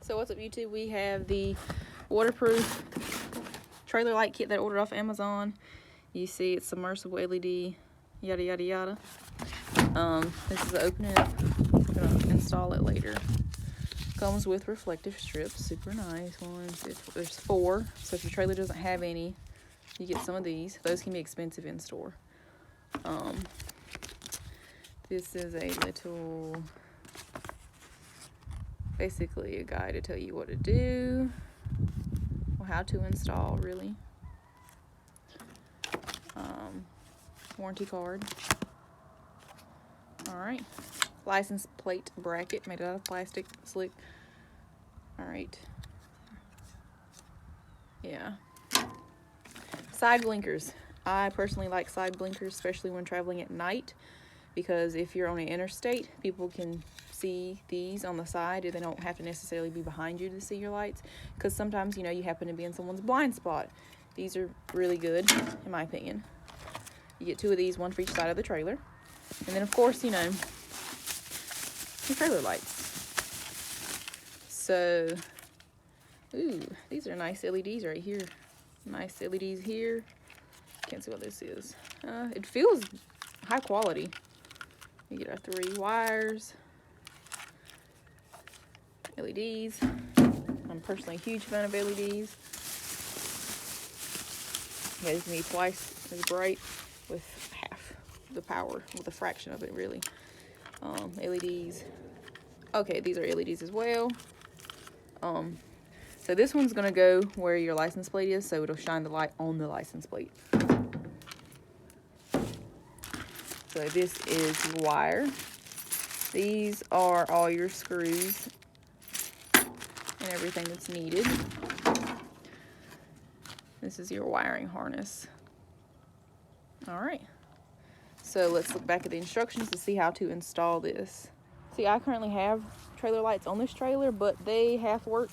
So what's up, YouTube? We have the waterproof trailer light kit that I ordered off Amazon. You see it's submersible LED, yada yada yada. This is the opening up. I'm gonna install it later. Comes with reflective strips, super nice ones. There's 4, so if your trailer doesn't have any, you get some of these. Those can be expensive in store. This is a little, basically a guide to tell you what to do, or how to install, really. Warranty card. Alright. License plate bracket made out of plastic, slick. Alright. Yeah. Side blinkers. I personally like side blinkers, especially when traveling at night, because if you're on an interstate, people can see these on the side, and they don't have to necessarily be behind you to see your lights, because sometimes, you know, you happen to be in someone's blind spot. These are really good, in my opinion. You get 2 of these, one for each side of the trailer. And then, of course, you know, your trailer lights. So, ooh, these are nice LEDs right here. Nice LEDs here. Can't see what this is. It feels high quality. You get our 3 wires. LEDs. I'm personally a huge fan of LEDs. Yeah, these can be twice as bright with half the power, with a fraction of it, really. LEDs. Okay, these are LEDs as well. So this one's gonna go where your license plate is, so it'll shine the light on the license plate. So this is your wire. These are all your screws and everything that's needed. This is your wiring harness. All right. So let's look back at the instructions to see how to install this. See, I currently have trailer lights on this trailer, but they half work.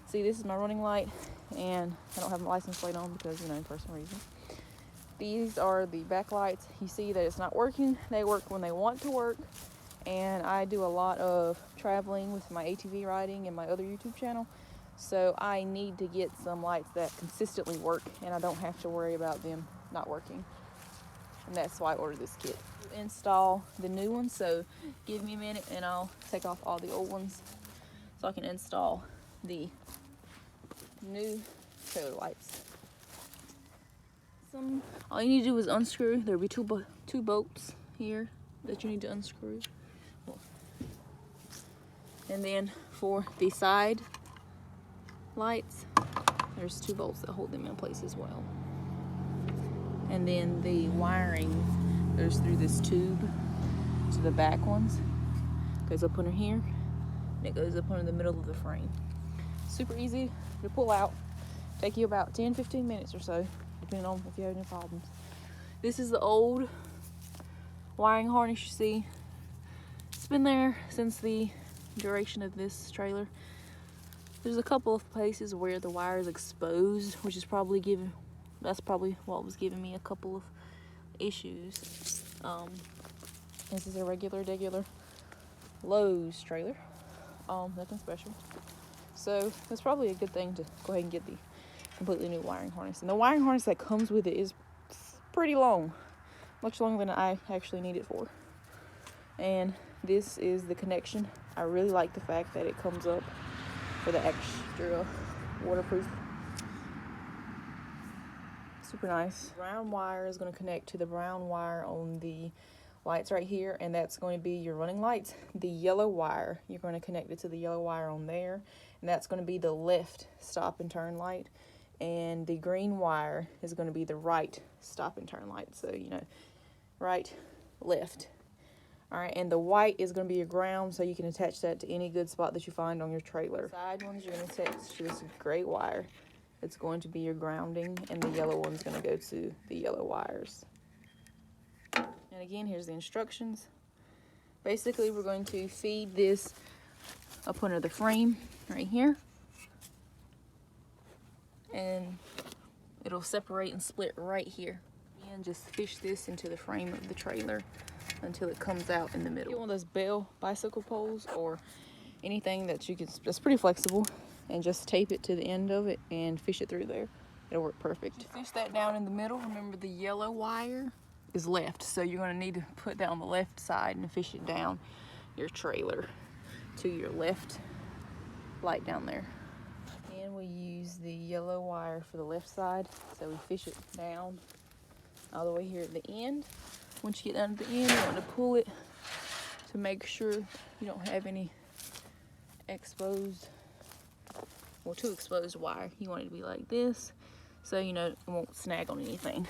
See, this is my running light, and I don't have my license plate on because, you know, for some reason. These are the back lights. You see that it's not working. They work when they want to work, and I do a lot of traveling with my ATV riding and my other YouTube channel, so I need to get some lights that consistently work, and I don't have to worry about them not working. And that's why I ordered this kit. Install the new ones, so give me a minute and I'll take off all the old ones so I can install the new trailer lights. All you need to do is unscrew. There'll be two bolts here that you need to unscrew. And then for the side lights, there's 2 bolts that hold them in place as well. And then the wiring goes through this tube to the back ones. Goes up under here, and it goes up under the middle of the frame. Super easy to pull out. Take you about 10-15 minutes or so, depending on if you have any problems. This is the old wiring harness you see. It's been there since the duration of this trailer. There's a couple of places where the wire is exposed, which is that's probably what was giving me a couple of issues. This is a regular Lowe's trailer. Nothing special. So it's probably a good thing to go ahead and get the completely new wiring harness. And the wiring harness that comes with it is pretty long, much longer than I actually need it for. And this is the connection. I really like the fact that it comes up for the extra waterproof. Super nice. Brown wire is going to connect to the brown wire on the lights right here, and that's going to be your running lights. The yellow wire, you're going to connect it to the yellow wire on there, and that's going to be the left stop and turn light, and the green wire is going to be the right stop and turn light. So, you know, right, left. All right, and the white is going to be your ground, so you can attach that to any good spot that you find on your trailer. The side ones, you're going to attach to this gray wire. It's going to be your grounding, and the yellow one's going to go to the yellow wires. And again, here's the instructions. Basically, we're going to feed this up under the frame right here, and it'll separate and split right here. And just fish this into the frame of the trailer until it comes out in the middle. Get one of those Bell bicycle poles, or anything that you can, that's pretty flexible, and just tape it to the end of it and fish it through there. It'll work perfect. Fish that down in the middle. Remember, the yellow wire is left, so you're going to need to put that on the left side and fish it down your trailer to your left light down there. And we use the yellow wire for the left side, so we fish it down all the way here at the end. Once you get down to the end, you want to pull it to make sure you don't have any exposed, or too exposed wire. You want it to be like this, so you know it won't snag on anything.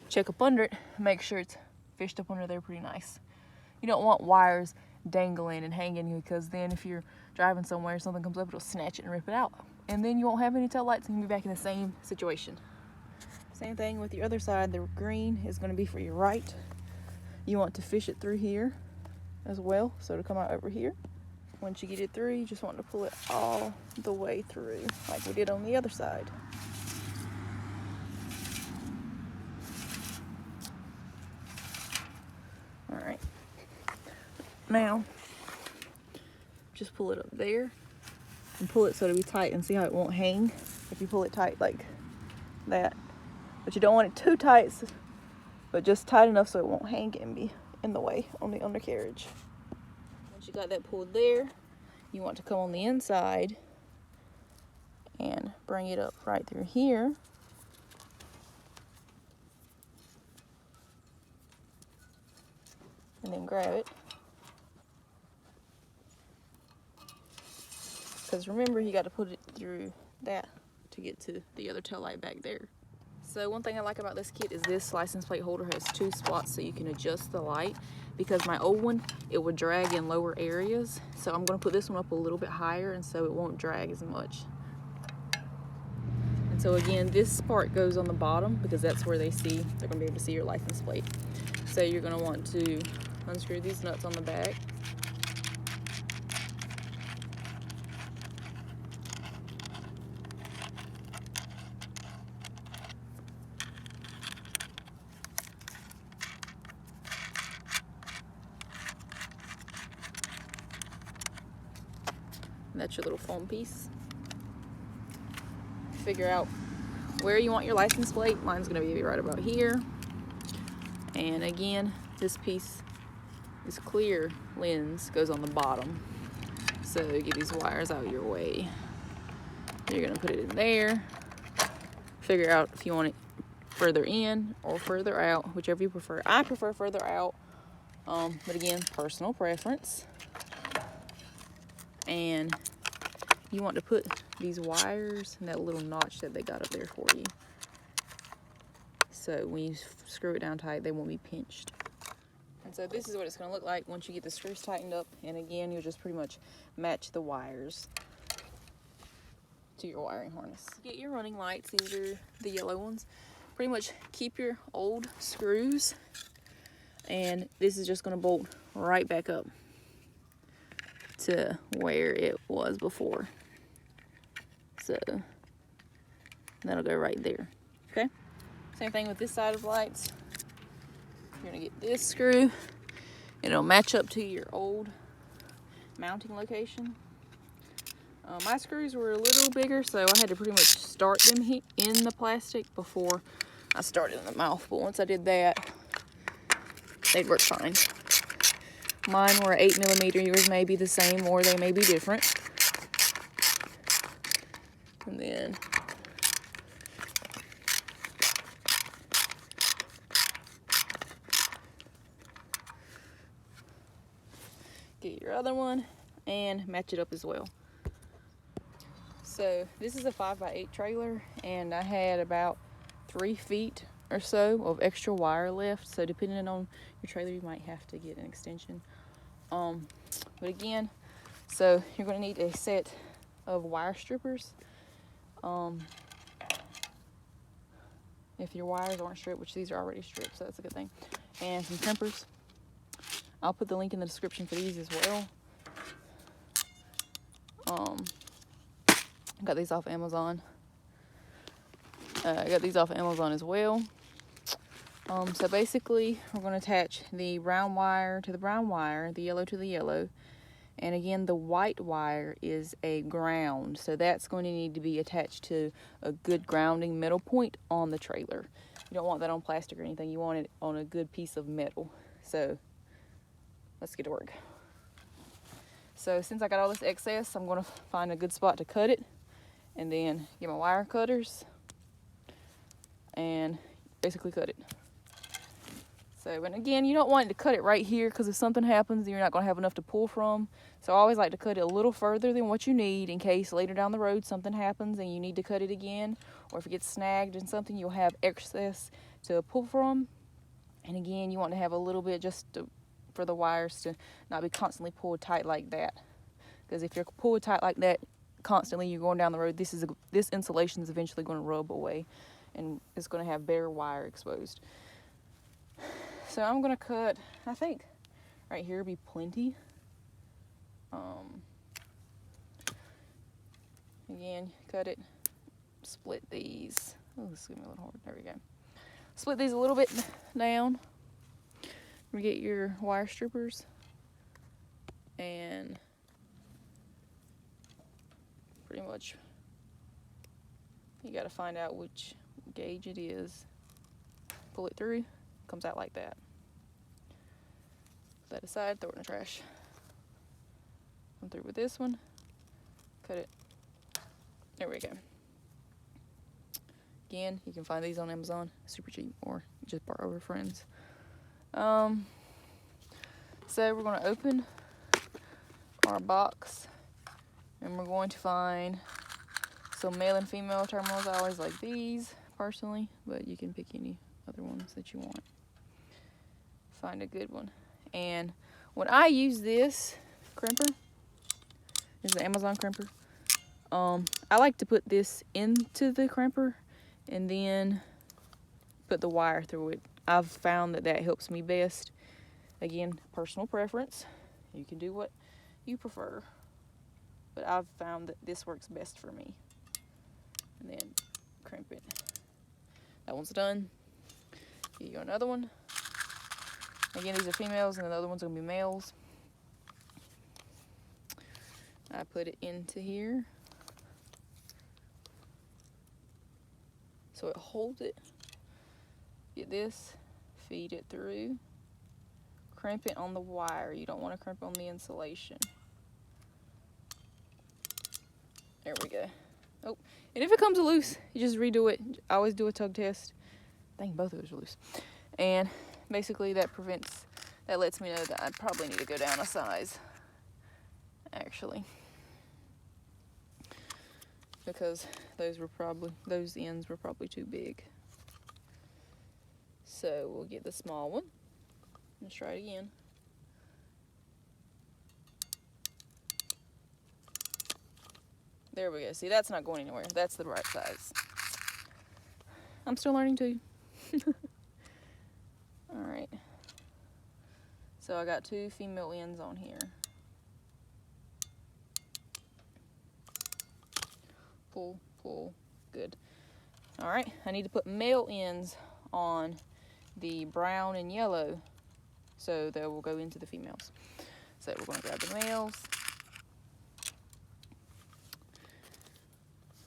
Check up under it, make sure it's fished up under there pretty nice. You don't want wires dangling and hanging, because then if you're driving somewhere, something comes up, it'll snatch it and rip it out. And then you won't have any tail lights and you'll be back in the same situation. Same thing with your other side. The green is going to be for your right. You want to fish it through here as well, so to come out over here. Once you get it through, you just want to pull it all the way through, like we did on the other side. All right. Now, just pull it up there and pull it so it'll be tight, and see how it won't hang if you pull it tight like that. But you don't want it too tight, but just tight enough so it won't hang and be in the way on the undercarriage. Once you got that pulled there, you want to come on the inside and bring it up right through here. And then grab it. Because remember, you got to put it through that to get to the other tail light back there. So one thing I like about this kit is this license plate holder has 2 spots so you can adjust the light, because my old one, it would drag in lower areas. So I'm going to put this one up a little bit higher, and so it won't drag as much. And so again, this part goes on the bottom because that's where they're going to be able to see your license plate. So you're going to want to unscrew these nuts on the back. And that's your little foam piece. Figure out where you want your license plate. Mine's going to be right about here. And again, this piece, this clear lens goes on the bottom. So get these wires out of your way. You're going to put it in there. Figure out if you want it further in or further out, whichever you prefer. I prefer further out, but again, personal preference. And you want to put these wires in that little notch that they got up there for you. So when you screw it down tight, they won't be pinched. And so this is what it's going to look like once you get the screws tightened up. And again, you'll just pretty much match the wires to your wiring harness. Get your running lights. These are the yellow ones. Pretty much keep your old screws. And this is just going to bolt right back up to where it was before. So that'll go right there. Okay. Same thing with this side of the lights. You're gonna get this screw. It'll match up to your old mounting location. My screws were a little bigger, so I had to pretty much start them in the plastic before I started in the mouth. But once I did that, they'd work fine. Mine were 8mm. Yours may be the same, or they may be different. And then get your other one and match it up as well. So this is a 5x8 trailer, and I had about 3 feet or so of extra wire left. So depending on your trailer, you might have to get an extension. But again, so you're going to need a set of wire strippers. If your wires aren't stripped, which these are already stripped, so that's a good thing. And some crimpers. I'll put the link in the description for these as well. I got these off Amazon. I got these off Amazon as well. So basically, we're going to attach the brown wire to the brown wire, the yellow to the yellow, And again, the white wire is a ground, so that's going to need to be attached to a good grounding metal point on the trailer. You don't want that on plastic or anything. You want it on a good piece of metal. So let's get to work. So since I got all this excess, I'm going to find a good spot to cut it, and then get my wire cutters and basically cut it. So, and again, you don't want to cut it right here, because if something happens, you're not going to have enough to pull from. So I always like to cut it a little further than what you need, in case later down the road something happens and you need to cut it again, or if it gets snagged in something, you'll have excess to pull from. And again, you want to have a little bit for the wires to not be constantly pulled tight like that, because if you're pulled tight like that constantly, you're going down the road, this insulation is eventually going to rub away, and it's going to have bare wire exposed. So I'm going to cut, I think right here would be plenty. Again, cut it, split these. Oh, this is going to be a little hard. There we go. Split these a little bit down. We get your wire strippers, and pretty much you got to find out which gauge it is. Pull it through, comes out like that. Put that aside, throw it in the trash. I'm through with this one. Cut it. There we go. Again, you can find these on Amazon, super cheap, or just borrow with friends. So we're going to open our box, and we're going to find some male and female terminals. I always like these personally, but you can pick any other ones that you want. Find a good one. And when I use this crimper, this is an Amazon crimper, I like to put this into the crimper and then put the wire through it. I've found that helps me best. Again, personal preference. You can do what you prefer, but I've found that this works best for me. And then crimp it. That one's done. Get you another one. Again, these are females, and the other one's gonna be males. I put it into here, so it holds it. Get this, feed it through, crimp it on the wire. You don't want to crimp on the insulation. There we go. Oh, and if it comes loose, you just redo it. I always do a tug test. I think both of those are loose. And basically that lets me know that I probably need to go down a size, actually. Because those ends were probably too big. So we'll get the small one. Let's try it again. There we go. See, that's not going anywhere. That's the right size. I'm still learning too. Alright. So I got 2 female ends on here. Pull, pull. Good. Alright, I need to put male ends on the brown and yellow, so they will go into the females. So we're going to grab the males.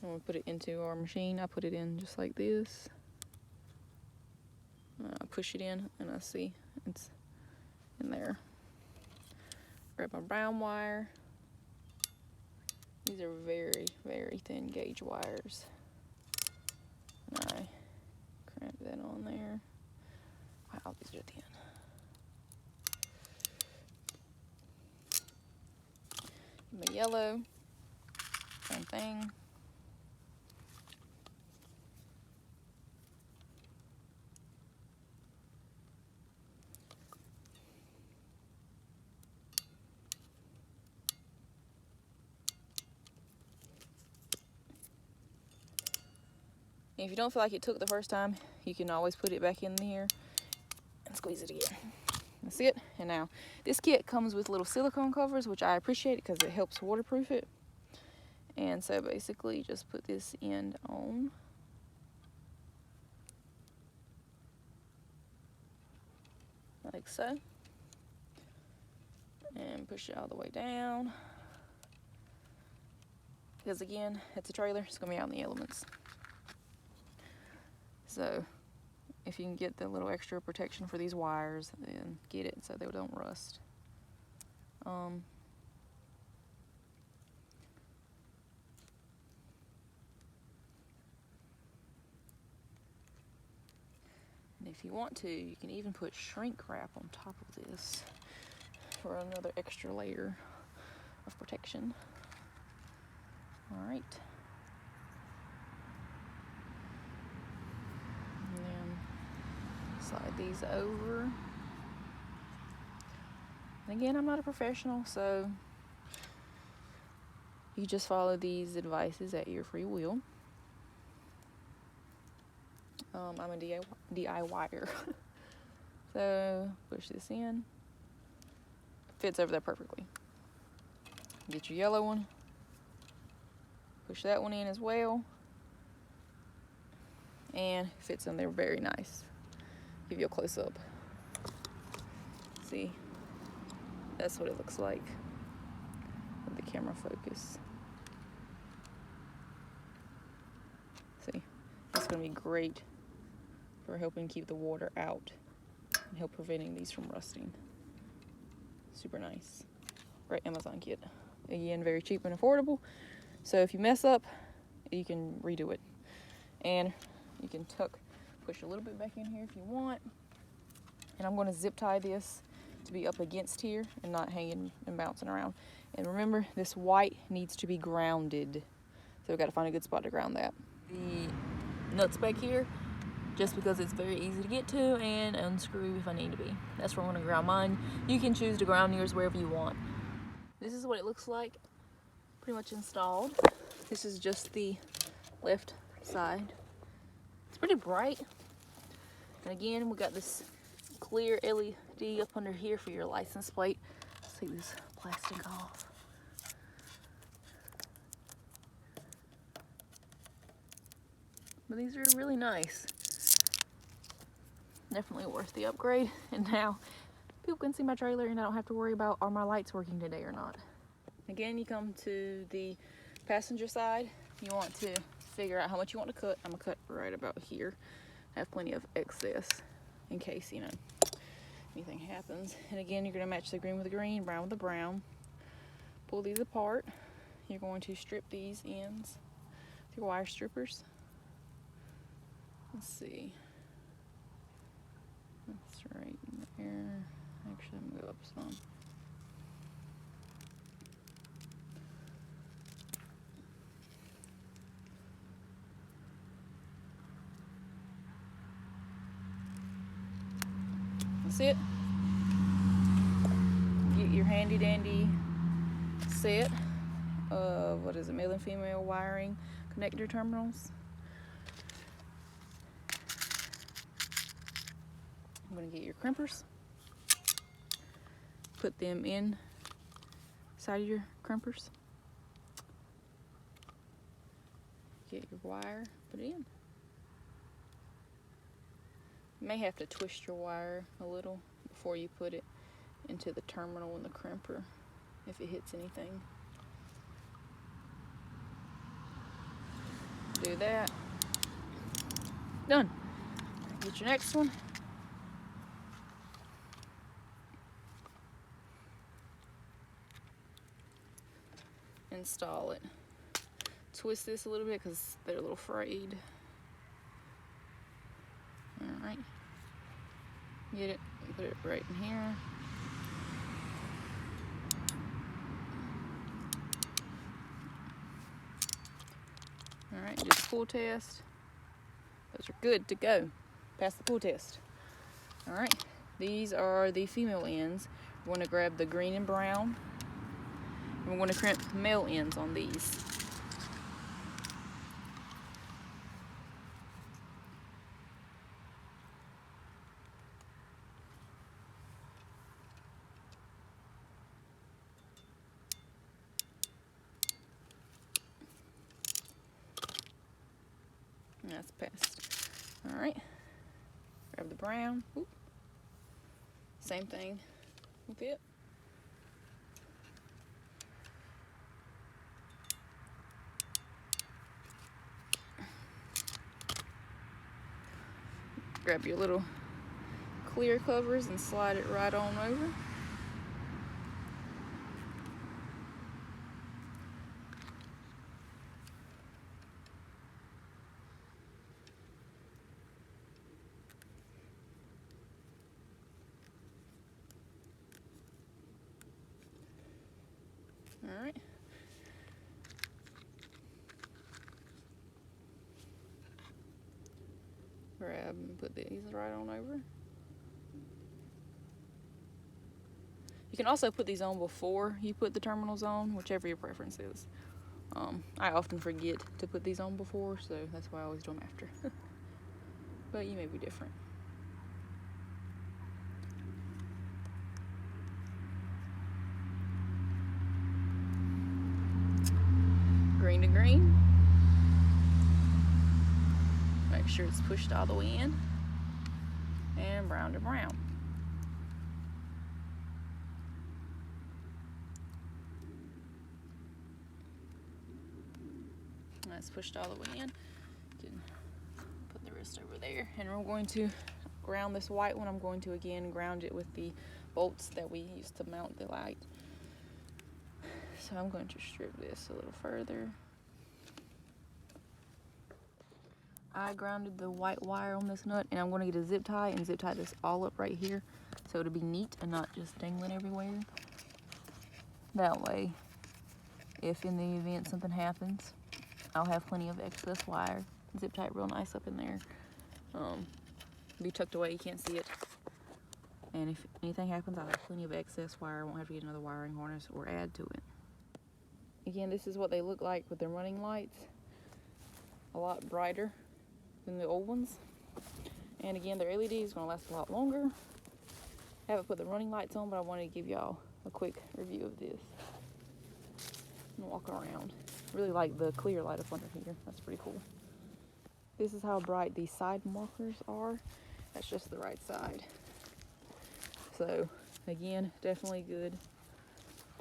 I'm going to put it into our machine. I put it in just like this. I push it in, and I see it's in there. Grab my brown wire. These are very, very thin gauge wires. And I cramp that on there. Wow, these are thin. The yellow, same thing. If you don't feel like it took the first time, you can always put it back in here and squeeze it again. That's it. And now, this kit comes with little silicone covers, which I appreciate because it helps waterproof it. And so basically, just put this end on. Like so. And push it all the way down. Because again, it's a trailer, it's gonna be out in the elements. So if you can get the little extra protection for these wires, then get it so they don't rust. And if you want to, you can even put shrink wrap on top of this for another extra layer of protection. All right. And then slide these over. And again, I'm not a professional, so you just follow these advices at your free will. I'm a DIYer. So push this in. Fits over there perfectly. Get your yellow one. Push that one in as well. And fits in there very nice. Give you a close up. See? That's what it looks like with the camera focus. See? It's going to be great for helping keep the water out and help preventing these from rusting. Super nice. Great Amazon kit. Again, very cheap and affordable. So if you mess up, you can redo it. And you can push a little bit back in here if you want. And I'm going to zip tie this to be up against here and not hanging and bouncing around. And remember, this white needs to be grounded. So we've got to find a good spot to ground that. The nuts back here, just because it's very easy to get to and unscrew if I need to be. That's where I'm going to ground mine. You can choose to ground yours wherever you want. This is what it looks like, pretty much installed. This is just the left side. It's pretty bright. And again, we got this clear LED up under here for your license plate. Let's take this plastic off. But these are really nice. Definitely worth the upgrade. And now people can see my trailer and I don't have to worry about, are my lights working today or not. Again, you come to the passenger side. You want to figure out how much you want to cut. I'm gonna cut right about here. I have plenty of excess in case, anything happens. And again, you're gonna match the green with the green, brown with the brown. Pull these apart. You're going to strip these ends with your wire strippers. Let's see. That's right in there. Actually, I'm gonna go up some. That's it. Get your handy dandy set of, what is it, male and female wiring connector terminals. I'm going to get your crimpers, put them in side of your crimpers, get your wire, put it in. You may have to twist your wire a little before you put it into the terminal in the crimper if it hits anything. Do that. Done. Get your next one. Install it. Twist this a little bit because they're a little frayed. Alright. Get it, put it right in here. Alright, do the pull test. Those are good to go. Pass the pull test. Alright, these are the female ends. We're going to grab the green and brown. And we're going to crimp male ends on these. And that's passed. Alright, grab the brown. Oop. Same thing with it. grab your little clear covers and slide it right on over. All right. Grab and put these right on over. You can also put these on before you put the terminals on, whichever your preference is. I often forget to put these on before, so that's why I always do them after. But you may be different. Green to green. Make sure it's pushed all the way in. And brown to brown. That's pushed all the way in. You can put the rest over there. And we're going to ground this white one. I'm going to again ground it with the bolts that we used to mount the light. So I'm going to strip this a little further. I grounded the white wire on this nut, and I'm going to get a zip tie and zip tie this all up right here so it'll be neat and not just dangling everywhere. That way, if in the event something happens, I'll have plenty of excess wire. Zip tie it real nice up in there. Be tucked away, you can't see it. And if anything happens, I'll have plenty of excess wire. I won't have to get another wiring harness or add to it. Again, this is what they look like with the running lights. A lot brighter than the old ones. And again, the LED is going to last a lot longer. I haven't put the running lights on, but I wanted to give y'all a quick review of this. And walk around. Really like the clear light up under here. That's pretty cool. This is how bright these side markers are. That's just the right side. So again, definitely good.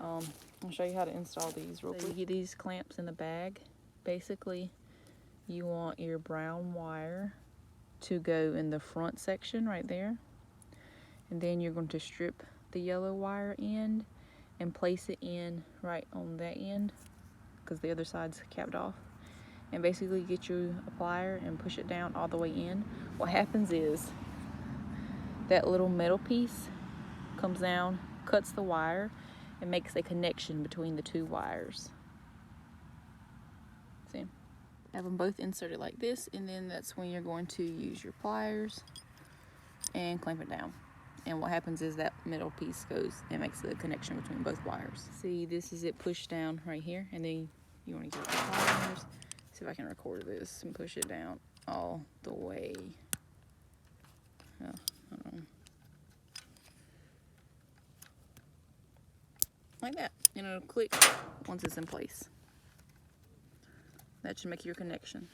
I'll show you how to install these real quick. So you get these clamps in the bag. Basically, you want your brown wire to go in the front section right there. And then you're going to strip the yellow wire end and place it in right on that end because the other side's capped off. And basically get you a plier and push it down all the way in. What happens is that little metal piece comes down, cuts the wire, and makes a connection between the two wires. See? Have them both inserted like this, and then that's when you're going to use your pliers and clamp it down. And what happens is that middle piece goes and makes the connection between both wires. See, this is it pushed down right here, and then you want to get the pliers. See if I can record this and push it down all the way. Like that, and it'll click once it's in place. That should make your connection.